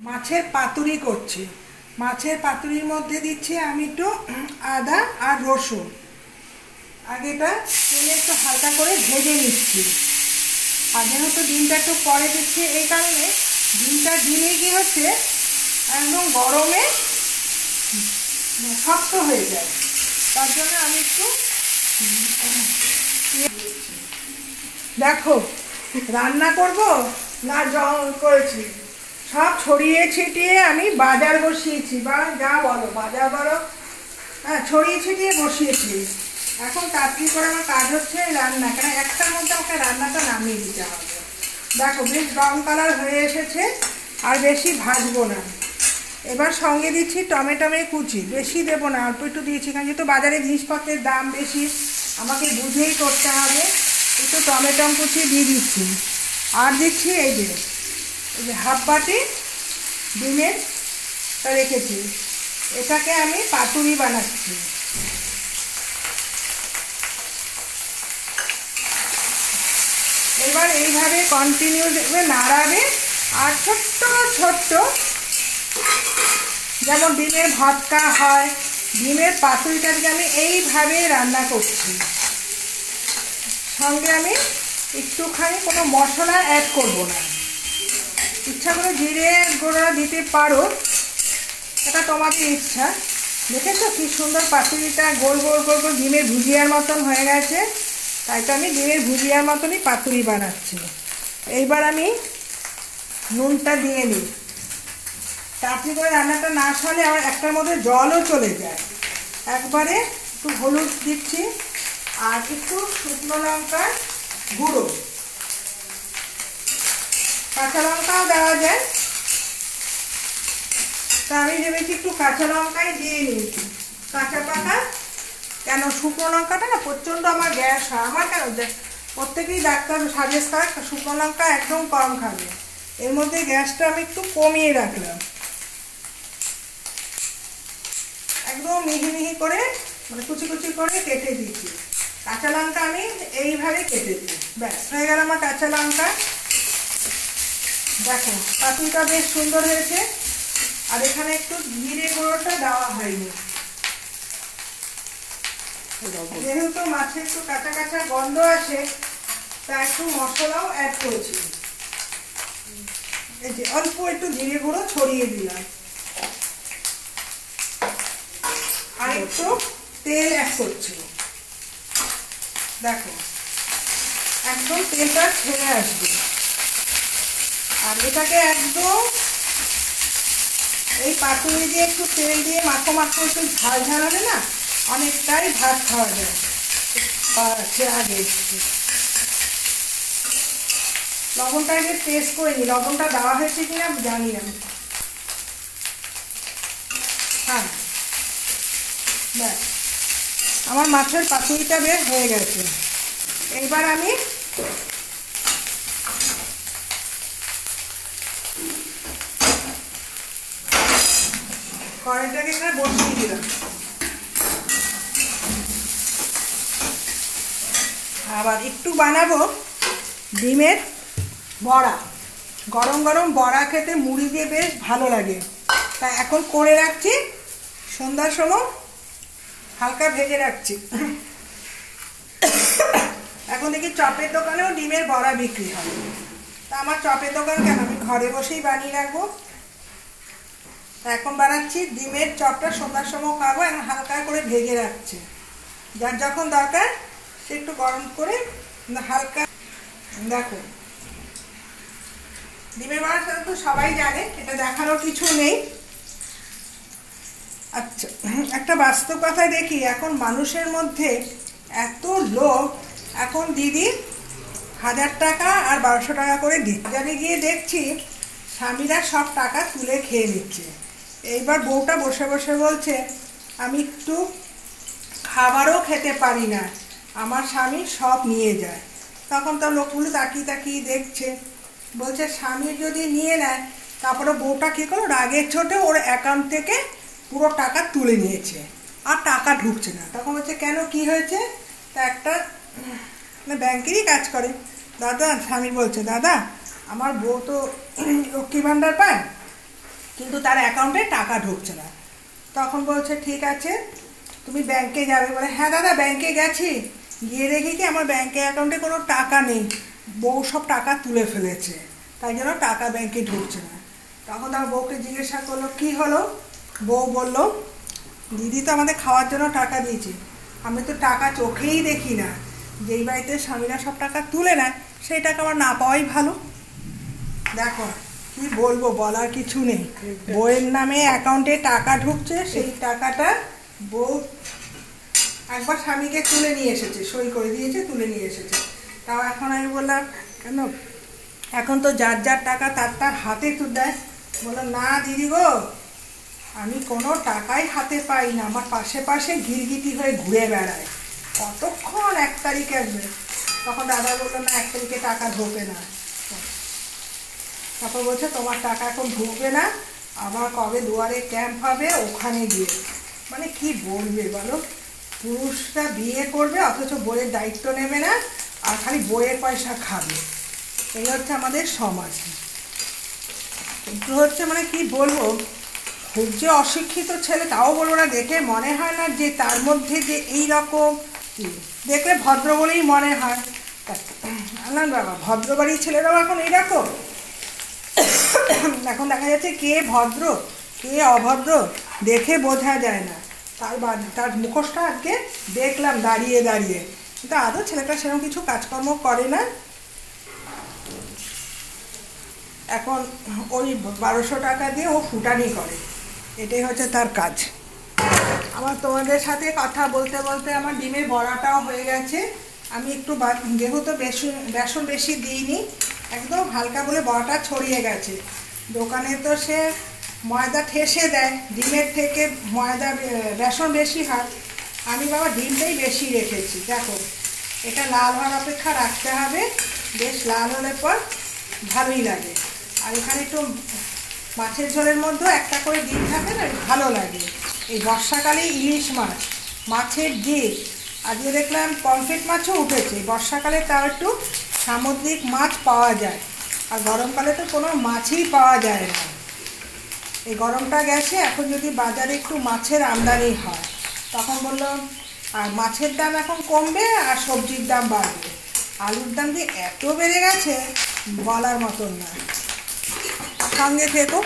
মাছের পাতুরি করছি। মাছের পাতুরির মধ্যে দিচ্ছি আমি একটু আদা আর রসুন। আগে এটা তেলে একটু হালকা করে ভেজে নিচ্ছি। আর যেহেতু ডিমটা একটু পরে দিচ্ছি, এই কারণে ডিমটা দিলে কি হচ্ছে একদম গরমে শক্ত হয়ে যায়, তার জন্য আমি একটু দেখো রান্না করব না জল করেছি, সব ছড়িয়ে ছিটিয়ে আমি বাজার বসিয়েছি, বা যা বলো বাজার বলো, হ্যাঁ ছড়িয়ে ছিটিয়ে বসিয়েছি। এখন তাড়াতাড়ি করে আমার কাজ হচ্ছে রান্না, কেন একটার মধ্যে আমাকে রান্নাটা নামিয়ে দিতে হবে। দেখো বেশ রং কালার হয়ে এসেছে, আর বেশি ভাজবো না। এবার সঙ্গে দিচ্ছি টমেটো কুচি, বেশি দেবো না, অল্প একটু দিয়েছি, কারণ যেহেতু বাজারে জিনিসপত্রের দাম বেশি, আমাকে বুঝেই করতে হবে। একটু টমেটো কুচি দিয়ে দিচ্ছি। আর দিচ্ছি এই যে হাফ বাটি ডিমের রেখেছি, এটাকে আমি পাতুরি বানাচ্ছি। এবার এইভাবে কন্টিনিউ নাড়াবে, আর ছোট্ট ছোট্ট যেমন ডিমের ভর্তা হয়, ডিমের পাতুরিটাকে আমি এইভাবে রান্না করছি। সঙ্গে আমি একটুখানি কোনো মশলা অ্যাড করব না, ইচ্ছা করে জিরে গুঁড়ো দিতে পারো, এটা তোমাদের ইচ্ছা। দেখেছো কি সুন্দর পাতুরিটা গোল গোল গোল গোল ডিমের ভুজিয়ার মতন হয়ে গেছে, তাই তো আমি ডিমের ভুজিয়ার মতনই পাতুরি বানাচ্ছি। এইবার আমি নুনটা দিয়ে নিই, তাড়াতাড়ি করে রান্নাটা না হলে আবার একটার মধ্যে জলও চলে যায়। একবারে একটু হলুদ দিচ্ছি, আর একটু শুকনো লঙ্কার গুঁড়ো, কাঁচা লঙ্কাও দেওয়া যায়, তা আমি ভেবেছি একটু কাঁচা লঙ্কাই দিয়ে নিয়েছি, কাঁচা পাকা। কেন শুকনো লঙ্কাটা না প্রচণ্ড আমার গ্যাস হয়, আমার কেন প্রত্যেকেই ডাক্তার সাজেস্ট করে শুকনো লঙ্কা একদম কম খাবে। এর মধ্যে গ্যাসটা আমি একটু কমিয়ে রাখলাম, একদম মিহি মিহি করে মানে কুচি কুচি করে কেটে দিচ্ছি। কাঁচা লঙ্কা আমি এইভাবে কেটে দিই, ব্যাস হয়ে গেল আমার কাঁচা লঙ্কা। দেখো পাতুরিটা বেশ সুন্দর হয়েছে, আর এখানে একটু জিরে গুঁড়োটা দেওয়া হয়নি, যেহেতু মাছে একটু কাঁচা কাঁচা গন্ধ আসে, তা একটু মশলাও অ্যাড করেছি। এই যে অল্প একটু জিরে গুঁড়ো ছড়িয়ে দিলাম, আর একটু তেল অ্যাড করছি। দেখো একদম তেলটা ছেড়ে আসবে, আর এটাকে একদম এই পাতুরি দিয়ে একটু তেল দিয়ে মাখো মাখো একটু ঝাল ঝাল হবে না, অনেকটাই ভাত খাওয়া যায়। আগে লবণটা আগে টেস্ট করে নিই, লবণটা দেওয়া হয়েছে কিনা জানি না। হ্যাঁ ব্যাস আমার মাছের পাতুরিটা বের হয়ে গেছে। এবার আমি কড়াইটাকে এখানে বসিয়ে দিলাম। আবার একটু বানাবো ডিমের বড়া, গরম গরম বড়া খেতে মুড়ি দিয়ে বেশ ভালো লাগে, তাই এখন করে রাখছি, সন্ধ্যার সময় হালকা ভেজে রাখছি। এখন দেখি চপের দোকানেও ডিমের বড়া বিক্রি হয়, তা আমার চপের দোকান কেন, আমি ঘরে বসেই বানিয়ে রাখবো। এখন বানাচ্ছি ডিমের চপটা, সন্ধ্যার সময় খাবো, এখন হালকা করে ভেজে রাখছি, যার যখন দরকার সে একটু গরম করে হালকা। দেখো ডিমের বড়াটা তো সবাই জানে, এটা দেখানোর কিছু নেই। আচ্ছা একটা বাস্তব কথায় দেখি, এখন মানুষের মধ্যে এত লোভ, এখন দিদি 1000 টাকা আর 1200 টাকা করে দিচ্ছে, বাজারে গিয়ে দেখছি স্বামীরা সব টাকা তুলে খেয়ে নিচ্ছে। এইবার বউটা বসে বসে বলছে আমি একটু খাবারও খেতে পারি না, আমার স্বামী সব নিয়ে যায়। তখন তো লোকগুলো তাকিয়ে তাকিয়ে দেখছে, বলছে স্বামী যদি নিয়ে নেয়, তারপরে বউটা কী করলো রাগের চোটে ওর অ্যাকাউন্ট থেকে পুরো টাকা তুলে নিয়েছে, আর টাকা ঢুকছে না। তখন বলছে কেন কি হয়েছে, তা একটা ব্যাংকেরই কাজ করে দাদা, স্বামী বলছে দাদা আমার বউ তো লক্ষ্মী ভাণ্ডার পায়, কিন্তু তার অ্যাকাউন্টে টাকা ঢুকছে না। তখন বলছে ঠিক আছে তুমি ব্যাংকে যাবে। বলে হ্যাঁ দাদা ব্যাংকে গেছি, গিয়ে দেখি কি আমার ব্যাংকে অ্যাকাউন্টে কোনো টাকা নেই, বউ সব টাকা তুলে ফেলেছে, তাই জন্য টাকা ব্যাংকে ঢুকছে না। তখন তার বউকে জিজ্ঞাসা করলো কি হলো। বউ বলল দিদি তো আমাদের খাওয়ার জন্য টাকা দিয়েছে, আমি তো টাকা চোখেই দেখি না, যেই বাড়িতে স্বামীরা সব টাকা তুলে নেয় সেই টাকা আমার না পাওয়াই ভালো। দেখো কি বলবো, বলার কিছু নেই। বউয়ের নামে অ্যাকাউন্টে টাকা ঢুকছে, সেই টাকাটা বউ একবার স্বামীকে তুলে নিয়ে এসেছে, সই করে দিয়েছে, তুলে নিয়ে এসেছে। তাও এখন আমি বললাম কেন, এখন তো যার যার টাকা তার তার হাতে তুলে দেয়। বললাম না দিদি গো, আমি কোনো টাকাই হাতে পাই না, আমার পাশে পাশে গিরগিটি হয়ে ঘুরে বেড়ায়, কতক্ষণ 1 তারিখ আসবে। তখন দাদা বললো না 1 তারিখে টাকা ঢোকে না। তারপর বলছে তোমার টাকা এখন ঢুকবে না, আবার কবে দুয়ারে ক্যাম্প হবে ওখানে গিয়ে। মানে কি বলবে বলো, পুরুষরা বিয়ে করবে অথচ বইয়ের দায়িত্ব নেবে না, আর খালি বইয়ের পয়সা খাবে। এই হচ্ছে আমাদের সমাজ। কিন্তু হচ্ছে মানে কি বলবো, খুব যে অশিক্ষিত ছেলে তাও বলবো না, দেখে মনে হয় না যে তার মধ্যে যে এই রকম, দেখলে ভদ্র বলেই মনে হয়। না বাবা, ভদ্র বাড়ির ছেলেরাও এখন এইরকম। এখন দেখা যাচ্ছে কে ভদ্র কে অভদ্র দেখে বোঝা যায় না। তার মুখোশটা আজকে দেখলাম দাঁড়িয়ে দাঁড়িয়ে, কিন্তু আদৌ ছেলেটা সেরকম কিছু কাজকর্ম করে না। এখন ওই 1200 টাকা দিয়ে ও ফুটানি করে, এটাই হচ্ছে তার কাজ। আমার তোমাদের সাথে কথা বলতে বলতে আমার ডিমের বড়াটাও হয়ে গেছে। আমি একটু যেহেতু বেসন বেশি দিইনি, একদম হালকা বলে বড়াটা ছড়িয়ে গেছে। দোকানে তো সে ময়দা ঠেসে দেয়, ডিমের থেকে ময়দা বেসন বেশি হয়, আমি বাবা ডিমটাই বেশি রেখেছি। দেখো এটা লাল হওয়ার অপেক্ষা রাখতে হবে, বেশ লাল হলে পর ভালোই লাগে। আর এখানে একটু মাছের ঝোলের মধ্যেও একটা করে ডিম থাকে না, ভালো লাগে। এই বর্ষাকালে ইলিশ মাছ, মাছের ডিম, আজকে দেখলাম পমফ্রেট মাছও উঠেছে। বর্ষাকালে তাও একটু সামুদ্রিক মাছ পাওয়া যায়, আর গরমকালে তো কোনো মাছই পাওয়া যায় না। এই গরমটা গেছে, এখন যদি বাজারে একটু মাছের আমদানি হয় তখন বললো, আর মাছের দাম এখন কমবে আর সবজির দাম বাড়বে। আলুর দাম যে এত বেড়ে গেছে বলার মতন না। সঙ্গে থেকো।